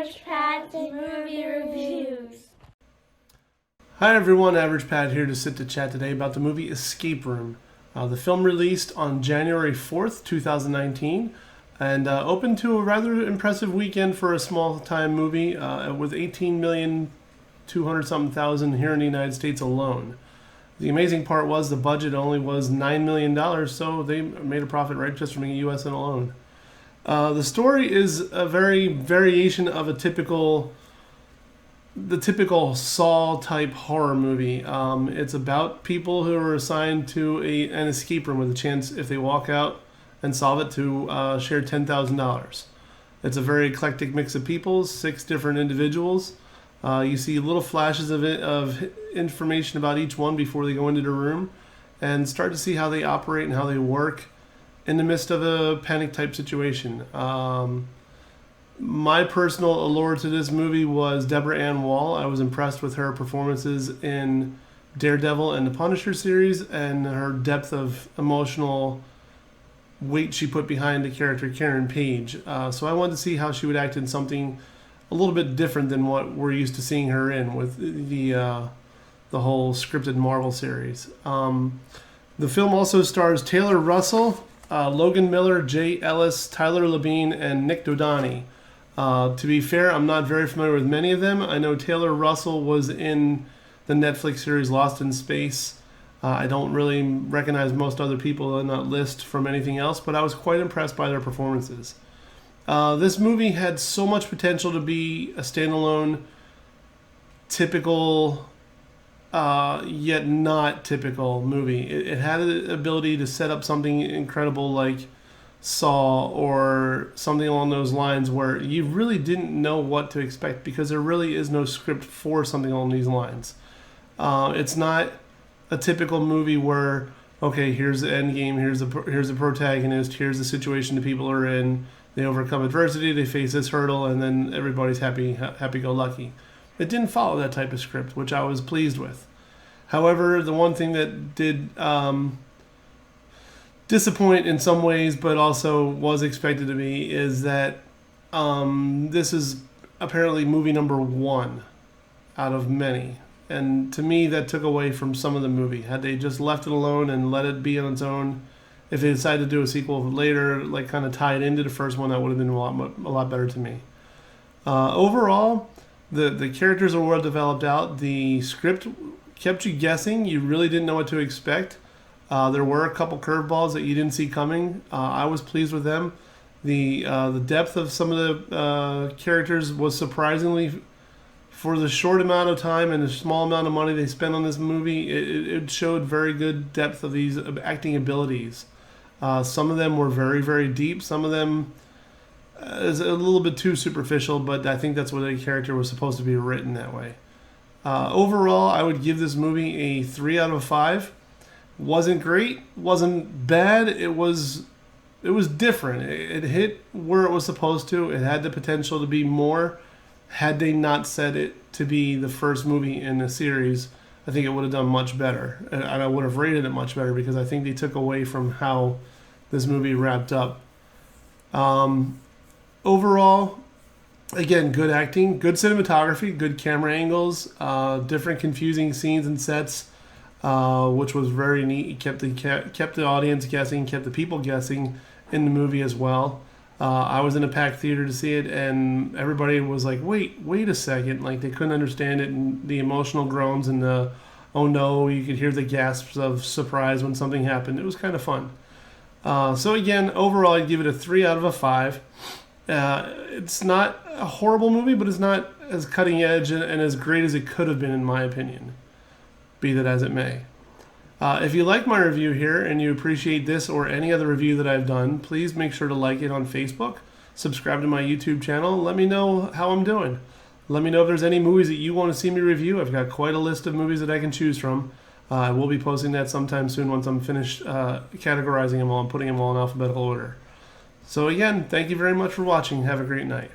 Average Pat's Movie Reviews. Hi everyone, Average Pat here to sit to chat today about the movie Escape Room. The film released on January 4th, 2019, and opened to a rather impressive weekend for a small-time movie with 18,200,000 here in the United States alone. The amazing part was the budget only was $9 million, so they made a profit right just from the U.S. alone. The story is a very variation of the typical Saw type horror movie. It's about people who are assigned to an escape room with a chance, if they walk out and solve it, to share $10,000. It's a very eclectic mix of people, 6 different individuals. You see little flashes of information about each one before they go into the room, and start to see how they operate and how they work in the midst of a panic type situation. My personal allure to this movie was Deborah Ann Woll. I was impressed with her performances in Daredevil and the Punisher series, and her depth of emotional weight she put behind the character Karen Page. So I wanted to see how she would act in something a little bit different than what we're used to seeing her in with the whole scripted Marvel series. The film also stars Taylor Russell, Logan Miller, Jay Ellis, Tyler Labine, and Nick Dodani. To be fair, I'm not very familiar with many of them. I know Taylor Russell was in the Netflix series Lost in Space. I don't really recognize most other people on that list from anything else, but I was quite impressed by their performances. This movie had so much potential to be a standalone, typical, yet not typical movie. It had the ability to set up something incredible like Saw or something along those lines, where you really didn't know what to expect because there really is no script for something along these lines. It's not a typical movie where, okay, here's the end game, here's the protagonist, here's the situation the people are in. They overcome adversity, they face this hurdle, and then everybody's happy-go-lucky. It didn't follow that type of script, which I was pleased with. However, the one thing that did disappoint in some ways, but also was expected to be, is that this is apparently movie number 1 out of many. And to me, that took away from some of the movie. Had they just left it alone and let it be on its own, if they decided to do a sequel later, like kind of tie it into the first one, that would have been a lot better to me. Overall, the characters are well developed out. The script kept you guessing. You really didn't know what to expect. There were a couple curveballs that you didn't see coming. I was pleased with them. The depth of some of the characters was surprisingly, for the short amount of time and the small amount of money they spent on this movie, it showed very good depth of these acting abilities. Some of them were very, very deep. Some of them is a little bit too superficial, but I think that's what a character was supposed to be written that way. Overall, I would give this movie a 3 out of 5. Wasn't great, wasn't bad. It was different. It hit where it was supposed to. It had the potential to be more. Had they not set it to be the first movie in the series, I think it would have done much better. And I would have rated it much better because I think they took away from how this movie wrapped up. Overall, again, good acting, good cinematography, good camera angles, different confusing scenes and sets, which was very neat. It kept the audience guessing, kept the people guessing in the movie as well. I was in a packed theater to see it, and everybody was like, wait a second. Like, they couldn't understand it, and the emotional groans and the, oh no, you could hear the gasps of surprise when something happened. It was kind of fun. So again, overall, I'd give it a 3 out of 5. It's not a horrible movie, but it's not as cutting edge and as great as it could have been, in my opinion. Be that as it may. If you like my review here and you appreciate this or any other review that I've done, please make sure to like it on Facebook, subscribe to my YouTube channel, let me know how I'm doing. Let me know if there's any movies that you want to see me review. I've got quite a list of movies that I can choose from. I will be posting that sometime soon once I'm finished categorizing them all and putting them all in alphabetical order. So again, thank you very much for watching. Have a great night.